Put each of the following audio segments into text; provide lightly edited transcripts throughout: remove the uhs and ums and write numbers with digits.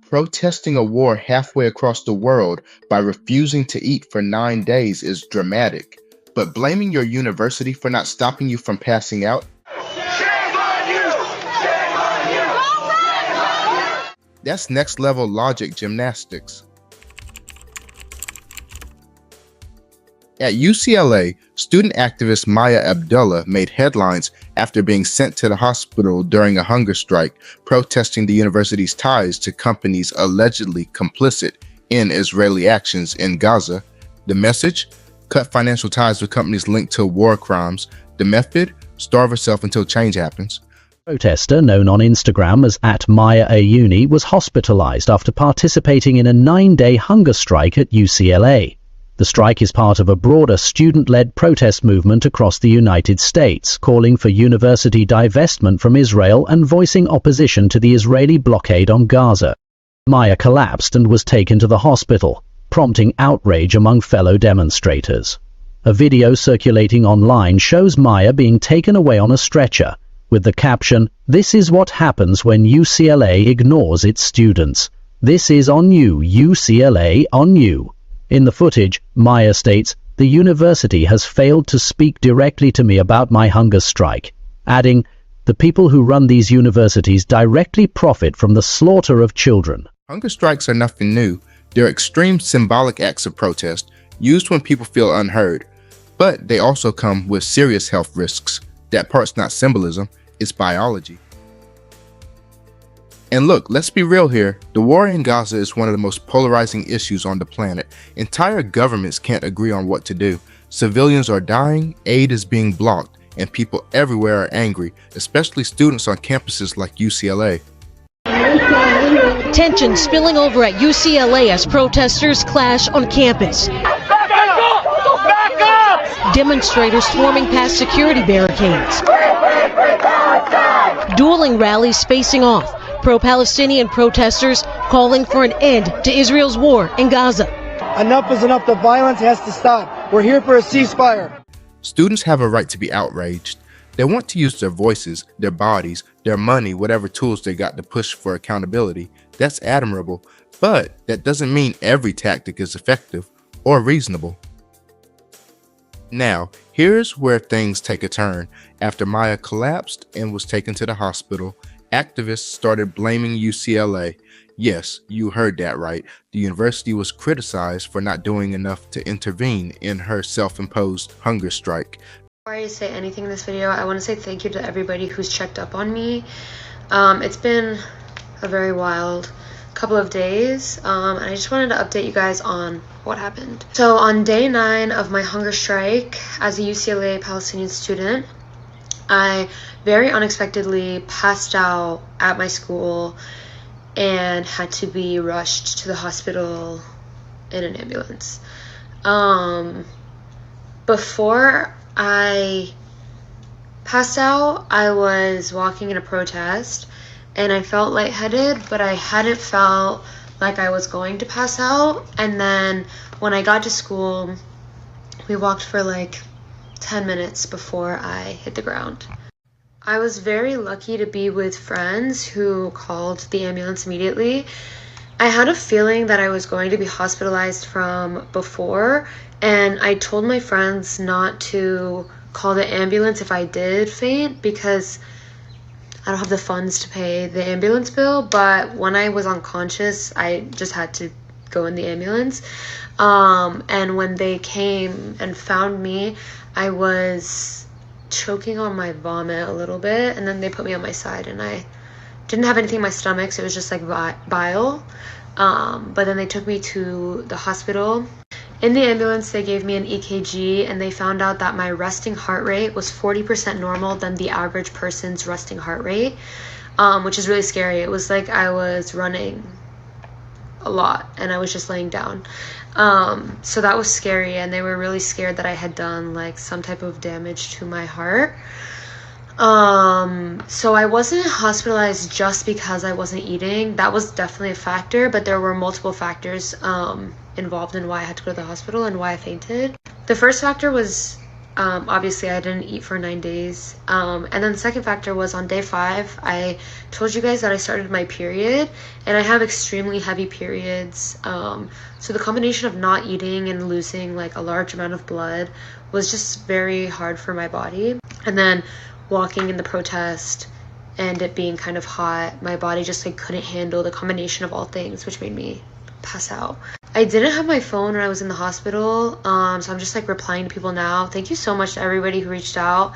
Protesting a war halfway across the world by refusing to eat for 9 days is dramatic, but blaming your university for not stopping you from passing out? Shame on you! Shame on you! That's next level logic gymnastics. At UCLA, student activist Maya Abdullah made headlines after being sent to the hospital during a hunger strike, protesting the university's ties to companies allegedly complicit in Israeli actions in Gaza. The message? Cut financial ties with companies linked to war crimes. The method? Starve herself until change happens. Protester known on Instagram as @MayaAyuni was hospitalized after participating in a 9-day hunger strike at UCLA. The strike is part of a broader student-led protest movement across the United States, calling for university divestment from Israel and voicing opposition to the Israeli blockade on Gaza. Maya collapsed and was taken to the hospital, prompting outrage among fellow demonstrators. A video circulating online shows Maya being taken away on a stretcher, with the caption, "This is what happens when UCLA ignores its students. This is on you, UCLA, on you." In the footage, Maya states, "The university has failed to speak directly to me about my hunger strike," adding, "The people who run these universities directly profit from the slaughter of children." Hunger strikes are nothing new. They're extreme symbolic acts of protest, used when people feel unheard. But they also come with serious health risks. That part's not symbolism, it's biology. And look, let's be real here. The war in Gaza is one of the most polarizing issues on the planet. Entire governments can't agree on what to do. Civilians are dying, aid is being blocked, and people everywhere are angry, especially students on campuses like UCLA. Tension spilling over at UCLA as protesters clash on campus. Back up! Back up! Demonstrators swarming past security barricades. Dueling rallies facing off. Pro-Palestinian protesters calling for an end to Israel's war in Gaza. Enough is enough. The violence has to stop. We're here for a ceasefire. Students have a right to be outraged. They want to use their voices, their bodies, their money, whatever tools they got to push for accountability. That's admirable, but that doesn't mean every tactic is effective or reasonable. Now, here's where things take a turn. After Maya collapsed and was taken to the hospital, activists started blaming UCLA. Yes, you heard that right. The university was criticized for not doing enough to intervene in her self-imposed hunger strike. Before I say anything in this video, I want to say thank you to everybody who's checked up on me. It's been a very wild couple of days, and I just wanted to update you guys on what happened. So on day 9 of my hunger strike as a UCLA Palestinian student, I very unexpectedly passed out at my school and had to be rushed to the hospital in an ambulance. Before I passed out, I was walking in a protest and I felt lightheaded, but I hadn't felt like I was going to pass out. And then when I got to school, we walked for like 10 minutes before I hit the ground. I was very lucky to be with friends who called the ambulance immediately. I had a feeling that I was going to be hospitalized from before, and I told my friends not to call the ambulance if I did faint because I don't have the funds to pay the ambulance bill. But when I was unconscious, I just had to go in the ambulance. And when they came and found me, I was choking on my vomit a little bit, and then they put me on my side and I didn't have anything in my stomach, so it was just like bile. But then they took me to the hospital. In the ambulance, they gave me an EKG and they found out that my resting heart rate was 40% normal than the average person's resting heart rate, which is really scary. It was like I was running a lot and I was just laying down. So that was scary, and they were really scared that I had done like some type of damage to my heart. So I wasn't hospitalized just because I wasn't eating. That was definitely a factor, but there were multiple factors involved in why I had to go to the hospital and why I fainted. The first factor was Obviously, I didn't eat for 9 days. And then the second factor was on day 5, I told you guys that I started my period, and I have extremely heavy periods. So the combination of not eating and losing like a large amount of blood was just very hard for my body. And then walking in the protest and it being kind of hot, my body just like couldn't handle the combination of all things, which made me pass out. I didn't have my phone when I was in the hospital, so I'm just like replying to people now. Thank you so much to everybody who reached out,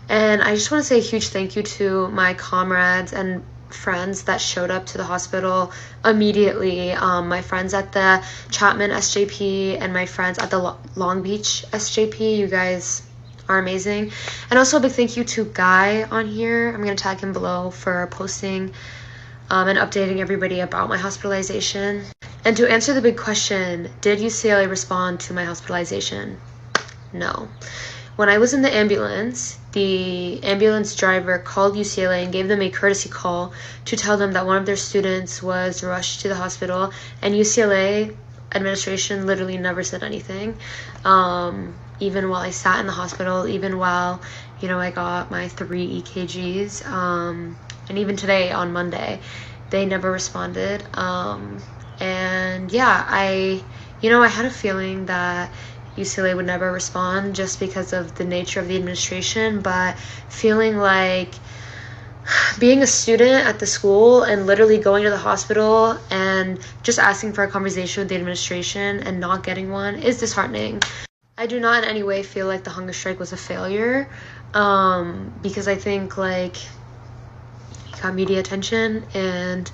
and I just want to say a huge thank you to my comrades and friends that showed up to the hospital immediately. My friends at the Chapman SJP and my friends at the Long Beach SJP, you guys are amazing. And also a big thank you to Guy on here. I'm gonna tag him below for posting and updating everybody about my hospitalization. And to answer the big question, did UCLA respond to my hospitalization? No. When I was in the ambulance driver called UCLA and gave them a courtesy call to tell them that one of their students was rushed to the hospital, and UCLA administration literally never said anything. Even while I sat in the hospital, even while, I got my 3 EKGs, and even today on Monday, they never responded. And yeah, I had a feeling that UCLA would never respond just because of the nature of the administration, but feeling like being a student at the school and literally going to the hospital and just asking for a conversation with the administration and not getting one is disheartening. I do not in any way feel like the hunger strike was a failure, because I think like it got media attention, and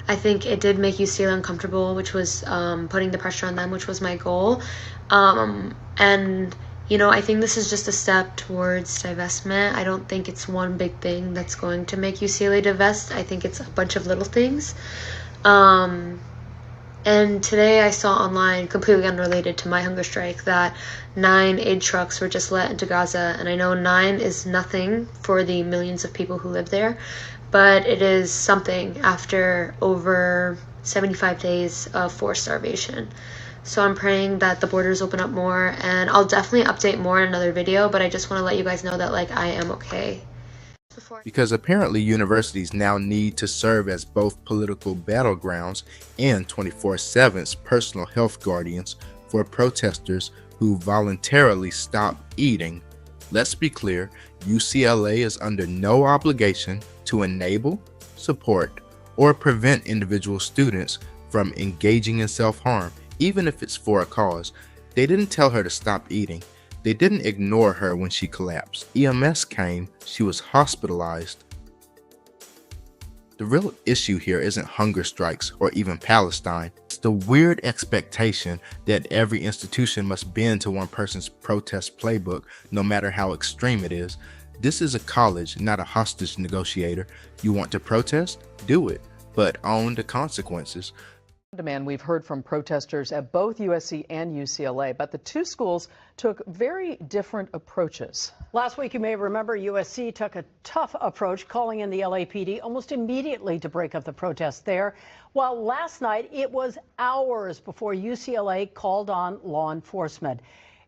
I think it did make UCLA uncomfortable, which was putting the pressure on them, which was my goal. And I think this is just a step towards divestment. I don't think it's one big thing that's going to make UCLA divest. I think it's a bunch of little things. And today I saw online, completely unrelated to my hunger strike, that 9 aid trucks were just let into Gaza. And I know 9 is nothing for the millions of people who live there, but it is something after over 75 days of forced starvation. So I'm praying that the borders open up more, and I'll definitely update more in another video, but I just want to let you guys know that like I am okay. Because apparently universities now need to serve as both political battlegrounds and 24/7's personal health guardians for protesters who voluntarily stop eating. Let's be clear, UCLA is under no obligation to enable, support, or prevent individual students from engaging in self-harm, even if it's for a cause. They didn't tell her to stop eating. They didn't ignore her when she collapsed. EMS came, she was hospitalized. The real issue here isn't hunger strikes or even Palestine. It's the weird expectation that every institution must bend to one person's protest playbook, no matter how extreme it is. This is a college, not a hostage negotiator. You want to protest? Do it, but own the consequences. Demand we've heard from protesters at both USC and UCLA, but the two schools took very different approaches. Last week, you may remember USC took a tough approach, calling in the LAPD almost immediately to break up the protest there, while last night it was hours before UCLA called on law enforcement.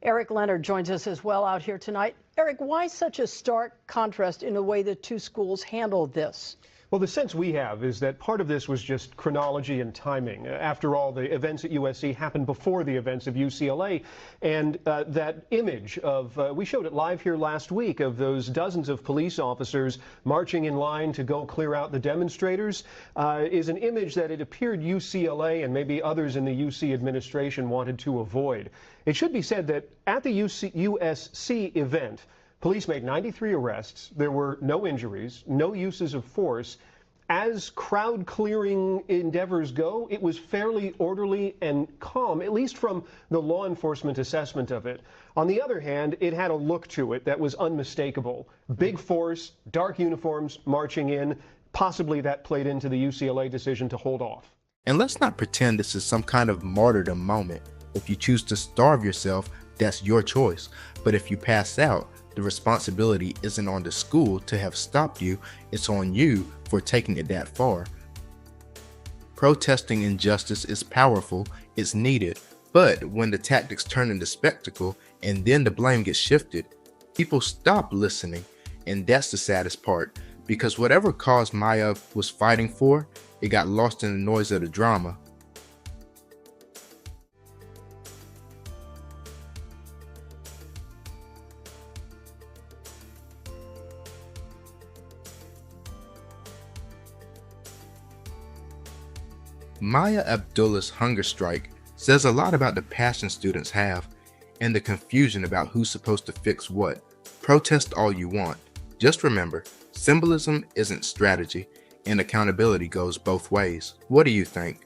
Eric Leonard joins us as well out here tonight. Eric, why such a stark contrast in the way the two schools handled this? Well, the sense we have is that part of this was just chronology and timing. After all, the events at USC happened before the events of UCLA, and that image of, we showed it live here last week, of those dozens of police officers marching in line to go clear out the demonstrators, is an image that it appeared UCLA and maybe others in the UC administration wanted to avoid. It should be said that at the USC event, police made 93 arrests. There were no injuries, no uses of force. As crowd clearing endeavors go, it was fairly orderly and calm, at least from the law enforcement assessment of it. On the other hand, it had a look to it that was unmistakable. Big force, dark uniforms marching in. Possibly that played into the UCLA decision to hold off. And let's not pretend this is some kind of martyrdom moment. If you choose to starve yourself, that's your choice. But if you pass out, the responsibility isn't on the school to have stopped you, it's on you for taking it that far. Protesting injustice is powerful, it's needed, but when the tactics turn into spectacle and then the blame gets shifted, People stopped listening, and that's the saddest part, because whatever cause Maya was fighting for, it got lost in the noise of the drama. Maya Abdullah's hunger strike says a lot about the passion students have and the confusion about who's supposed to fix what. Protest all you want. Just remember, symbolism isn't strategy, and accountability goes both ways. What do you think?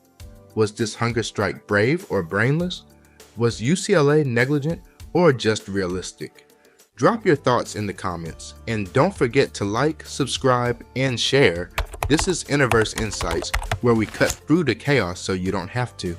Was this hunger strike brave or brainless? Was UCLA negligent or just realistic? Drop your thoughts in the comments, and don't forget to like, subscribe, and share. This is Interverse Insights, where we cut through the chaos so you don't have to.